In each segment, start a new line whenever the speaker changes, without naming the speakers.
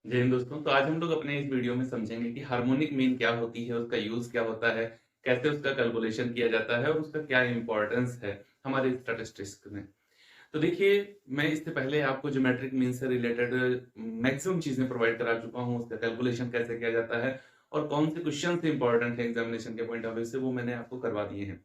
जय हिंद दोस्तों। तो आज हम लोग अपने इस वीडियो में समझेंगे कि हार्मोनिक मीन क्या होती है, उसका यूज क्या होता है, कैसे उसका कैलकुलेशन किया जाता है और उसका क्या इंपॉर्टेंस है हमारे स्टैटिस्टिक्स में। तो देखिए, मैं इससे पहले आपको ज्योमेट्रिक मीन से रिलेटेड मैक्सिमम चीजें प्रोवाइड करा चुका हूँ। उसका कैलकुलेशन कैसे किया जाता है और कौन से क्वेश्चन से इंपॉर्टेंट है एग्जामिनेशन के पॉइंट ऑफ व्यू से, वो मैंने आपको करवा दिए हैं।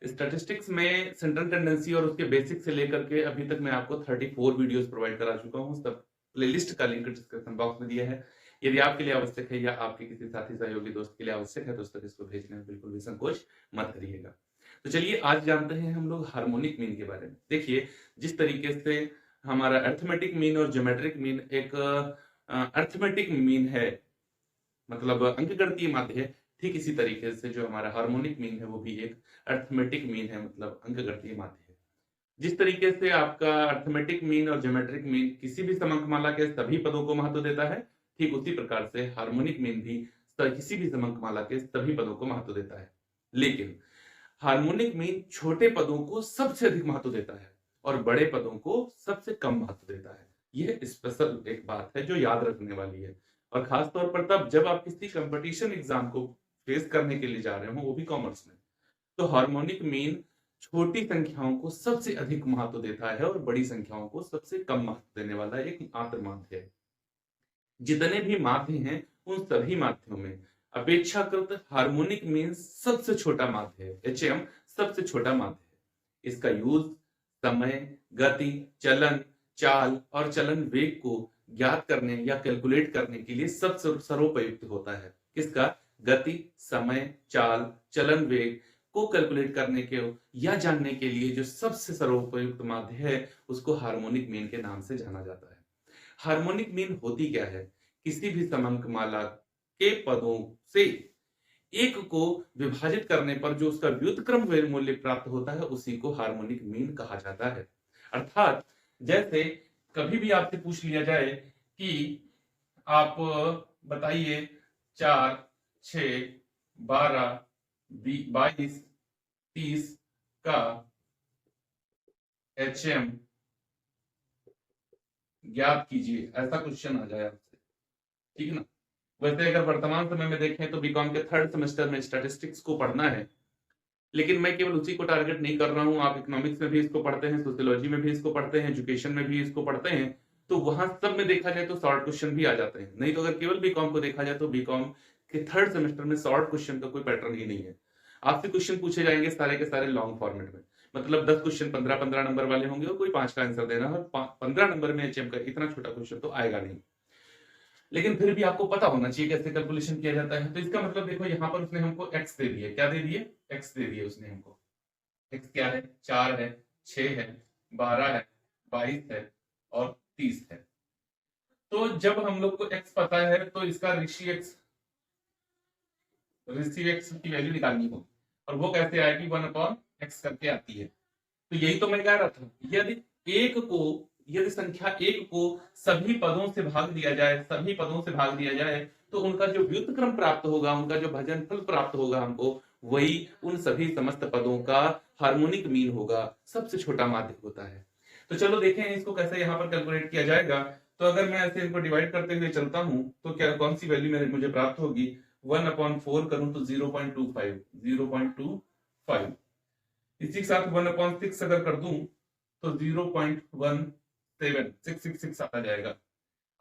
स्टैटिस्टिक्स में सेंट्रल टेंडेंसी और उसके बेसिक से लेकर के अभी तक मैं आपको 34 वीडियोस प्रोवाइड करा चुका हूँ। सब प्लेलिस्ट का लिंक डिस्क्रिप्शन बॉक्स में दिया है। यदि आपके लिए आवश्यक है या आपके किसी साथी सहयोगी दोस्त के लिए आवश्यक है तो उस तक इसको भेजने में बिल्कुल भी संकोच मत करिएगा। तो चलिए आज जानते हैं हम लोग हार्मोनिक मीन के बारे में। देखिए, जिस तरीके से हमारा अर्थमेटिक मीन और ज्योमेट्रिक मीन एक अर्थमेटिक मीन है, मतलब अंकगणितीय माध्य है, ठीक इसी तरीके से जो हमारा हार्मोनिक मीन है वो भी एक अर्थमेटिक मीन है, मतलब अंकगणितीय माध्य है। जिस तरीके से आपका अर्थमेटिक मीन और ज्योमेट्रिक मीन किसी भी समंकमाला के सभी पदों को महत्व देता है, ठीक उसी प्रकार से हार्मोनिक मीन भी किसी भी समंकमाला के सभी पदों को महत्व देता है। लेकिन हार्मोनिक मीन छोटे पदों को सबसे अधिक महत्व देता है और बड़े पदों को सबसे कम महत्व देता है। यह स्पेशल एक बात है जो याद रखने वाली है, और खास तौर पर तब जब आप किसी कंपटीशन एग्जाम को फेस करने के लिए जा रहे हो, वो भी कॉमर्स में। तो हार्मोनिक मीन छोटी संख्याओं को सबसे अधिक महत्व देता है और बड़ी संख्याओं को सबसे कम महत्व देने वाला एक मात्र माध्य है। जितने भी माध्य हैं उन सभी माध्यों में अपेक्षाकृत हार्मोनिक मीन सबसे छोटा माध्य है। एचएम सबसे छोटा माध्य है। इसका यूज समय, गति, चलन, चाल और चलन वेग को ज्ञात करने या कैलकुलेट करने के लिए सबसे सर्वोपयुक्त होता है। किसका? गति, समय, चाल, चलन वेग को कैलकुलेट करने के या जानने के लिए जो सबसे सर्वोपयुक्त माध्य है उसको हार्मोनिक मीन के नाम से जाना जाता है। हार्मोनिक मीन होती क्या है? किसी भी समंकमाला के पदों से एक को विभाजित करने पर जो उसका व्युत्क्रम मूल्य प्राप्त होता है उसी को हार्मोनिक मीन कहा जाता है। अर्थात जैसे कभी भी आपसे पूछ लिया जाए कि आप बताइए 4, 6, 12, 22, 30 का एचएम ज्ञात कीजिए, ऐसा क्वेश्चन आ जाए आपसे, ठीक है ना। वैसे अगर वर्तमान समय में देखें तो बीकॉम के थर्ड सेमेस्टर में स्टैटिस्टिक्स को पढ़ना है, लेकिन मैं केवल उसी को टारगेट नहीं कर रहा हूं। आप इकोनॉमिक्स में भी इसको पढ़ते हैं, सोशियोलॉजी में भी इसको पढ़ते हैं, एजुकेशन में भी इसको पढ़ते हैं, तो वहां सब में देखा जाए तो शॉर्ट क्वेश्चन भी आ जाते हैं। नहीं तो अगर केवल बीकॉम को देखा जाए तो बीकॉम के थर्ड सेमेस्टर में शॉर्ट क्वेश्चन का कोई पैटर्न ही नहीं है। आपसे क्वेश्चन पूछे जाएंगे सारे के सारे लॉन्ग फॉर्मेट में, मतलब 10 क्वेश्चन 15-15 नंबर वाले होंगे और कोई 5 का आंसर देना है। 15 नंबर में एचएम का इतना छोटा क्वेश्चन तो आएगा नहीं, लेकिन फिर भी आपको पता होना चाहिए कैसे कैलकुलेशन किया जाता है। तो इसका मतलब देखो, यहाँ पर उसने हमको एक्स दे दिए। क्या दे दिए? एक्स दे दिए उसने हमको। एक्स क्या है? 4 है, 6 है, 12 है, 22 है और 30 है। तो जब हम लोग को एक्स पता है तो इसका ऋषि एक्स की वैल्यू निकालनी होगी, और वो कैसे आएगी? 1/x करके आती है। तो यही तो मैं कह रहा था, यदि संख्या एक को सभी पदों से भाग दिया जाए, सभी पदों से भाग दिया जाए, तो उनका जो व्युत्क्रम प्राप्त होगा, उनका जो भजनफल प्राप्त होगा हमको, वही उन सभी समस्त पदों का हार्मोनिक मीन होगा, सबसे छोटा माध्य होता है। तो चलो देखें इसको कैसे यहाँ पर कैलकुलेट किया जाएगा। तो अगर मैं ऐसे इनको डिवाइड करते हुए चलता हूं तो क्या कौन सी वैल्यू मेरे मुझे प्राप्त होगी? 1/4 करूं तो 0.25, 0.25। इसी के साथ 1/6 अगर कर दूं तो 0.17 आ जाएगा।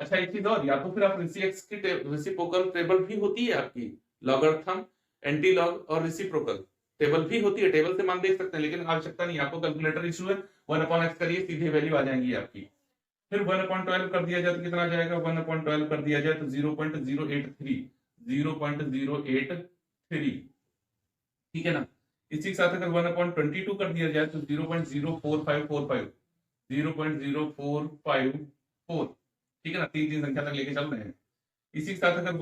अच्छा, एक चीज और, या तो फिर आप रेसिएक्स की रेसिप्रोकल टेबल भी होती है आपकी, लॉगरिथम, एंटी लॉग और रेसिप्रोकल टेबल भी होती है। टेबल से मान देख सकते हैं, लेकिन आवश्यकता नहीं, आपको कैलकुलेटर इशू है। 1/x करिए, सीधे वैल्यू आ जाएंगी आपकी। फिर 1/12 कर दिया जाए तो कितना आ जाएगा? 1/12 कर दिया जाए तो 0.083, 0.083, ठीक है ना। इसी के साथ अगर 1/22 कर दिया जाए तो 0.04545, 0.0454, ठीक है ना। तीन तीन संख्या तक लेके चल रहे हैं। इसी के साथ अगर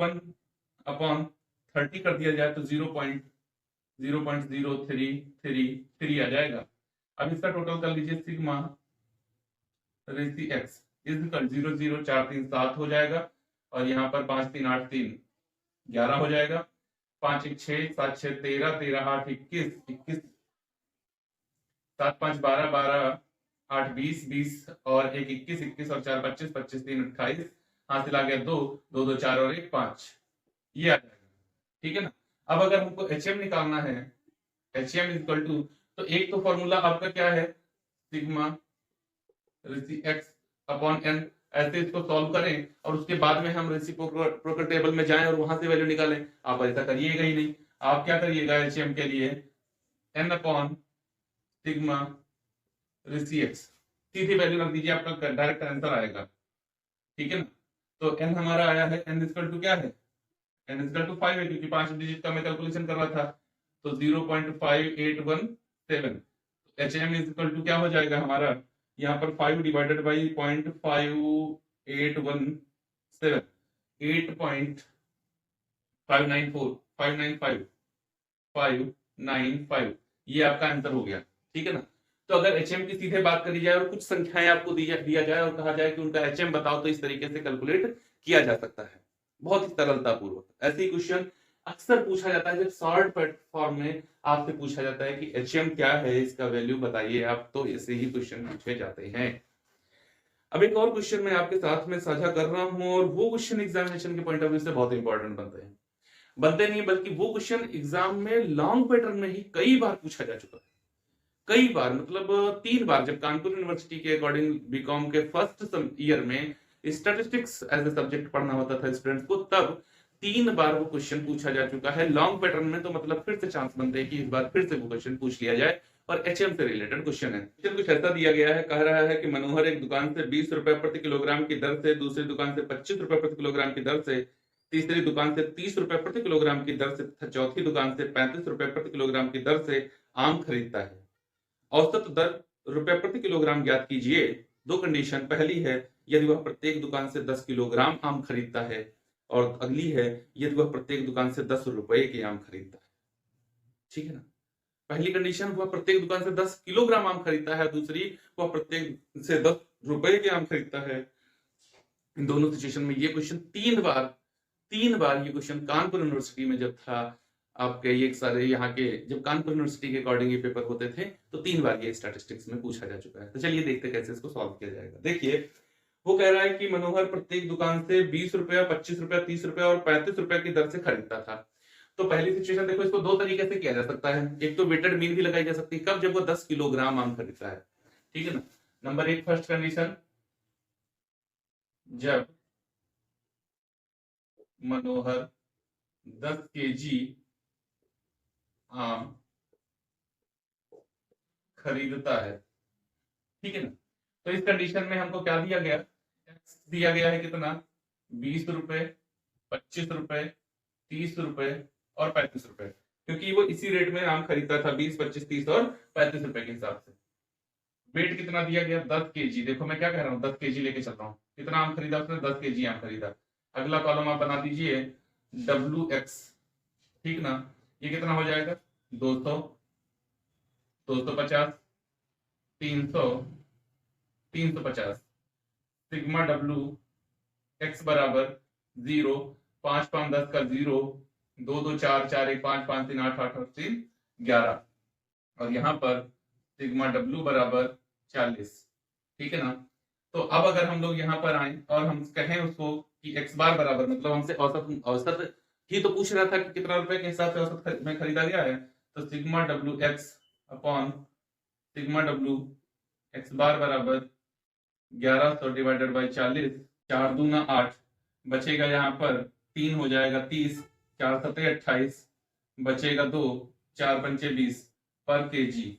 1/30 कर दिया जाए तो 0.0333 आ जाएगा। अब इसका टोटल कर लीजिए, सिग्मा रेसी एक्स इक्वल 00437 हो जाएगा, और यहाँ पर 5 3 8 3 11 हो जाएगा। 5 1 6 7 6 13 13 8 21 21 7 5 12 12 8 20 20 और 1 21 21 और 4 25 25 3 28 हासिल आ गया 2, 2 2 4 और 1 5, ये आ जाएगा। ठीक है ना। अब अगर हमको एचएम निकालना है, एचएम इक्वल टू, तो एक तो फॉर्मूला आपका क्या है, सिग्मा एक्स अपॉन एन, ऐसे इसको सॉल्व करें और उसके बाद में हम रेसिप्रोकल टेबल में जाएं और वहां से वैल्यू निकालें। आप ऐसा करिएगा ही नहीं, आप क्या करिएगा एचएम के लिए, एन अपॉन सिग्मा रेसी एक्स, सीधी वैल्यू रख दीजिए, आपका डायरेक्ट आंसर आएगा। ठीक है ना। तो एन हमारा आया है, एन इक्वल टू क्या है, एन इक्वल टू 5 है, क्योंकि 5 डिजिट का मैं कैलकुलेशन कर रहा था, तो 0.5817, H M is equal to क्या हो जाएगा हमारा, यहाँ पर 5 डिवाइडेड बाई 0.5817, 8.594595, ये आपका आंसर हो गया। ठीक है ना। तो अगर एचएम की सीधे बात करी जाए और कुछ संख्याएं आपको दिया जाए और कहा जाए कि उनका एचएम बताओ, तो इस तरीके से कैलकुलेट किया जा सकता है, बहुत ही सरलता पूर्वक। ऐसे ही क्वेश्चन अक्सर पूछा जाता है जब शॉर्ट फॉर्म में आपसे पूछा जाता है कि एचएम क्या है, इसका वैल्यू बताइए आप, तो ऐसे ही क्वेश्चन पूछे जाते हैं। अब एक और क्वेश्चन मैं आपके साथ में साझा कर रहा हूं, और वो क्वेश्चन एग्जामिनेशन के पॉइंट ऑफ व्यू से बहुत इंपॉर्टेंट बनते नहीं, बल्कि वो क्वेश्चन एग्जाम में लॉन्ग पैटर्न में ही कई बार पूछा जा चुका है, कई बार, मतलब 3 बार। जब कानपुर यूनिवर्सिटी के अकॉर्डिंग बीकॉम के फर्स्ट ईयर में स्टैटिस्टिक्स एज ए सब्जेक्ट पढ़ना होता था स्टूडेंट्स को, तब 3 बार वो क्वेश्चन पूछा जा चुका है लॉन्ग पैटर्न में। तो मतलब फिर से चांस बनते हैं कि इस बार फिर से वो क्वेश्चन पूछ लिया जाए, और एचएम से रिलेटेड क्वेश्चन है। क्वेश्चन कुछ ऐसा दिया गया है, कह रहा है कि मनोहर एक दुकान से 20 रुपए प्रति किलोग्राम की दर से, दूसरी दुकान से 25 रुपए प्रति किलोग्राम की दर से, तीसरी दुकान से 30 रुपए प्रति किलोग्राम की दर से तथा चौथी दुकान से 35 रुपए प्रति किलोग्राम की दर से आम खरीदता है। औसत दर रुपए प्रति किलोग्राम ज्ञात कीजिए। दो कंडीशन, पहली है यदि वह प्रत्येक दुकान से 10 किलोग्राम आम खरीदता है, और अगली है यदि वह प्रत्येक दुकान से 10 रुपए के आम खरीदता है। ठीक है ना। पहली कंडीशन वह प्रत्येक दुकान से 10 किलोग्राम आम खरीदता है, दूसरी वह प्रत्येक से 10 रुपए के आम खरीदता है। इन दोनों सिचुएशन में ये क्वेश्चन 3 बार ये क्वेश्चन कानपुर यूनिवर्सिटी में जब था, आपके ये सारे यहाँ के जब कानपुर यूनिवर्सिटी के अकॉर्डिंग ये पेपर होते थे, तो 3 बार ये स्टैटिस्टिक्स में पूछा जा चुका है। तो चलिए देखते कैसे इसको सॉल्व किया जाएगा। देखिए, वो कह रहा है कि मनोहर प्रत्येक दुकान से 20 रुपया, 25 रुपया, 30 रुपया और 35 रुपया की दर से खरीदता था। तो पहली सिचुएशन देखो, इसको 2 तरीके से किया जा सकता है। एक तो वेटेड मीन भी लगाई जा सकती है, कब, जब वो 10 किलोग्राम आम खरीदता है। ठीक है ना। नंबर 1 फर्स्ट कंडीशन, जब मनोहर 10 केजी आम खरीदता है। ठीक है ना। तो इस कंडीशन में हमको क्या दिया गया, एक्स दिया गया है कितना, 20 रुपए, 25 रुपए, 30 रुपए और 35 रुपए, क्योंकि वो इसी रेट में आम खरीदता था, 20, 25, 30 और 35 रुपए के हिसाब से। वेट कितना दिया गया, 10 केजी। देखो मैं क्या कह रहा हूँ, 10 केजी लेके चल रहा हूँ। कितना आम खरीदा उसने, 10 केजी आम खरीदा। अगला कॉलम आप बना दीजिए डब्ल्यू एक्स। ठीक ना। ये कितना हो जाएगा, 200, 250, 300, 350। सिग्मा डब्ल्यू एक्स बराबर 0, 5 5 10 का 0, 2 2 4 4 1 5 5 3 8 8 3 11, और यहाँ पर सिग्मा डब्ल्यू बराबर 40। ठीक है ना। तो अब अगर हम लोग यहाँ पर आए और हम कहें उसको कि एक्स बार बराबर, मतलब हमसे औसत औसत ही तो पूछ रहा था कि कितना रुपए के हिसाब से औसत में खरीदा गया है, तो sigma W X upon sigma W X bar बराबर 1100 डिवाइडेड बाई 40, 4 दूना 8, बचेगा यहाँ पर 3 हो जाएगा 30, 4 सतह 28, बचेगा 2, 4 पंचे 20 पर केजी।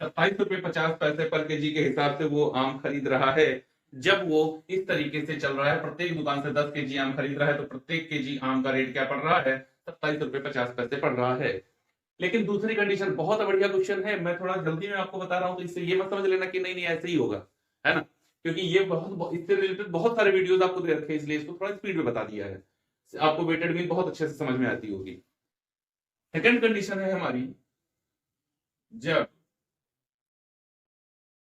27 रुपए 50 पैसे पर केजी के हिसाब से वो आम खरीद रहा है। जब वो इस तरीके से चल रहा है, प्रत्येक दुकान से 10 केजी आम खरीद रहा है, तो प्रत्येक केजी आम का रेट क्या पड़ रहा है, 27 रुपए 50 पैसे पड़ रहा है। लेकिन दूसरी कंडीशन, बहुत बढ़िया क्वेश्चन है, मैं थोड़ा जल्दी में आपको बता रहा हूं, तो इससे ये मत समझ लेना कि नहीं नहीं ऐसे ही होगा, है ना, क्योंकि ये बहुत इससे रिलेटेड बहुत सारे वीडियोस आपको दे रखे हैं, इसलिए इसको थोड़ा स्पीड में बता दिया है, आपको वेटेड मीन बहुत अच्छे से समझ में आती होगी। सेकंड कंडीशन है हमारी, जब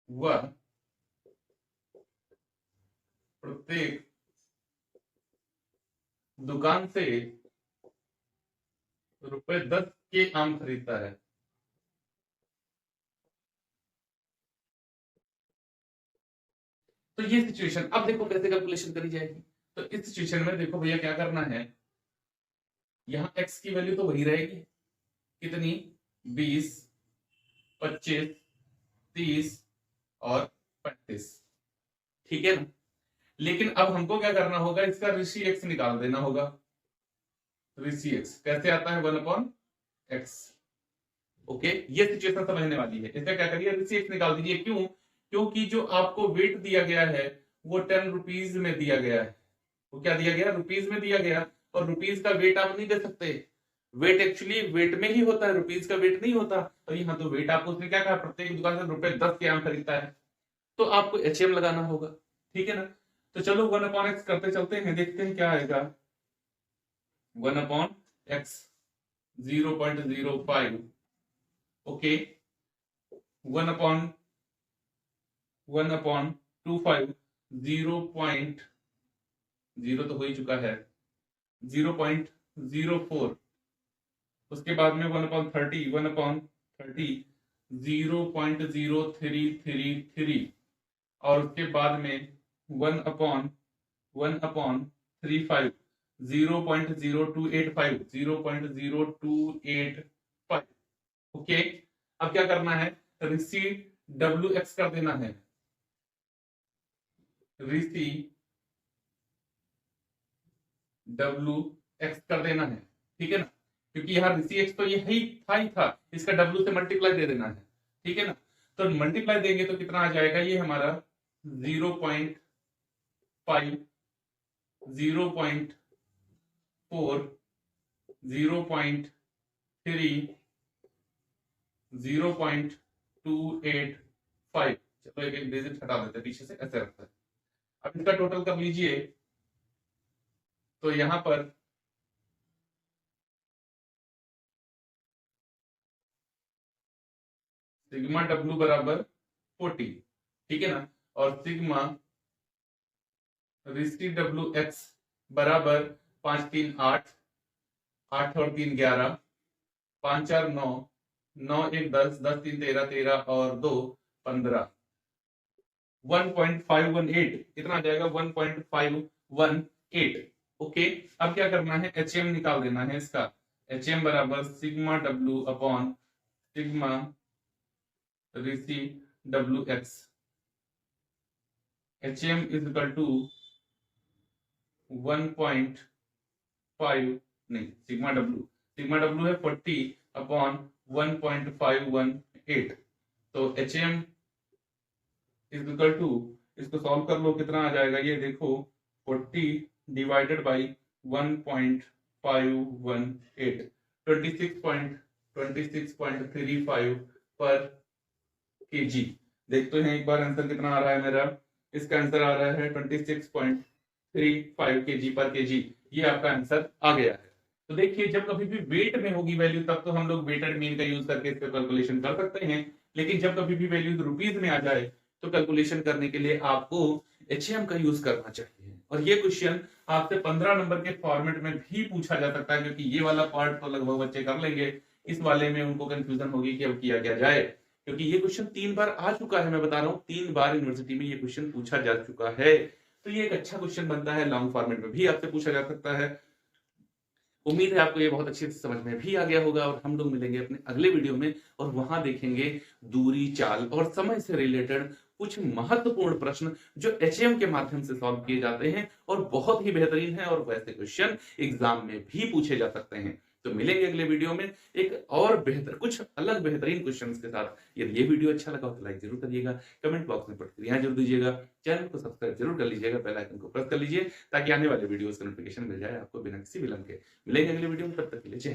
वह प्रत्येक दुकान से ₹10 के आम खरीदता है। तो ये सिचुएशन, अब देखो कैसे कैलकुलेशन करी जाएगी। तो इस सिचुएशन में देखो भैया क्या करना है, यहाँ x की वैल्यू तो वही रहेगी, कितनी 20, 25, 30 और 35, ठीक है ना। लेकिन अब हमको क्या करना होगा, इसका ऋषि x निकाल देना होगा। ऋषि x कैसे आता है, 1/x। ओके, ये सिचुएशन समझने वाली है। इसका क्या करिए, ऋषि x निकाल दीजिए। क्यों? क्योंकि जो आपको वेट दिया गया है वो 10 रुपीज में दिया गया है। वो क्या दिया गया, रुपीज में दिया गया, और रुपीज का वेट आप नहीं दे सकते। वेट एक्चुअली वेट में ही होता है, रुपीज का वेट नहीं होता। और यहाँ तो वेट आपको उसने क्या कहा, प्रत्येक दुकान से ₹10 के आम खरीदता है, तो आपको HM लगाना होगा, ठीक है ना। तो चलो 1/x करते चलते हैं, देखते हैं क्या आएगा। 1/x 0.05, ओके, 1/1/25 0.0 तो हो ही चुका है, 0.04, उसके बाद में 1/30 0.0333, और उसके बाद में 1/1/35 0.0285 0.0285, ओके। अब क्या करना है, ऋषि WX कर देना है, ऋषि WX कर देना है, ठीक है ना। क्योंकि यहाँ ऋषि x तो यही था, इसका W से मल्टीप्लाई दे देना है, ठीक है ना। तो मल्टीप्लाई देंगे तो कितना आ जाएगा, ये हमारा 0.5 0.4 0.3 0.285, चलो एक डिजिट हटा देते पीछे से, ऐसे रखते हैं। अब इसका टोटल कर लीजिए, तो यहां पर सिग्मा W बराबर 40, ठीक है ना। और सिग्मा ऋषि WX बराबर 5 3 8, 8 और 3 11, 5 4 9, 9 1 10, 10 3 13, 13 और 2 15, 1.518, कितना आ जाएगा 1.518, ओके। अब क्या करना है, HM निकाल देना है इसका। HM बराबर सिग्मा W अपॉन सिग्मा ऋषि WX। HM is equal to 1.5 नहीं, सिग्मा W है 40 अपॉन 1.518, तो HM इज इक्वल टू, इसको सॉल्व कर लो, कितना आ जाएगा ये देखो, 40 डिवाइडेड बाई 1.518, 26.35 पर kg। देखते हैं एक बार आंसर कितना आ रहा है मेरा। इसका आंसर आ रहा है 26.35 kg पर kg, ये आपका आंसर आ गया है। तो देखिए, जब कभी भी वेट में होगी वैल्यू तब तो हम लोग वेटेड मीन का यूज करके इसका कैलकुलेशन कर सकते हैं, लेकिन जब कभी भी वैल्यू रुपीज में आ जाए तो कैलकुलेशन करने के लिए आपको HM का यूज करना चाहिए। और ये क्वेश्चन आपसे 15 नंबर के फॉर्मेट में भी पूछा जा सकता है, क्योंकि ये वाला पार्ट तो लगभग बच्चे कर लेंगे, इस वाले में उनको कंफ्यूजन होगी कि अब किया क्या जाए, क्योंकि ये क्वेश्चन 3 बार आ चुका है। मैं बता रहा हूँ 3 बार यूनिवर्सिटी में ये क्वेश्चन पूछा जा चुका है, तो ये एक अच्छा क्वेश्चन बनता है। लॉन्ग फॉर्मेट में भी आपसे पूछा जा सकता है। उम्मीद है आपको ये बहुत अच्छे से समझ में भी आ गया होगा, और हम लोग मिलेंगे अपने अगले वीडियो में, और वहां देखेंगे दूरी, चाल और समय से रिलेटेड कुछ महत्वपूर्ण प्रश्न जो HM के माध्यम से सॉल्व किए जाते हैं और बहुत ही बेहतरीन है, और वैसे क्वेश्चन एग्जाम में भी पूछे जा सकते हैं। तो मिलेंगे अगले वीडियो में एक और बेहतर, कुछ अलग बेहतरीन क्वेश्चंस के साथ। यदि ये वीडियो अच्छा लगा हो तो लाइक जरूर करिएगा, कमेंट बॉक्स में प्रतिक्रिया जरूर दीजिएगा, चैनल को सब्सक्राइब जरूर कर लीजिएगा, बेल आइकन को प्रेस कर लीजिए ताकि आने वाले वीडियोस का नोटिफिकेशन मिल जाए आपको बिना किसी विलंब के। मिलेंगे अगले वीडियो में, तब तक के लिए जय हिंद।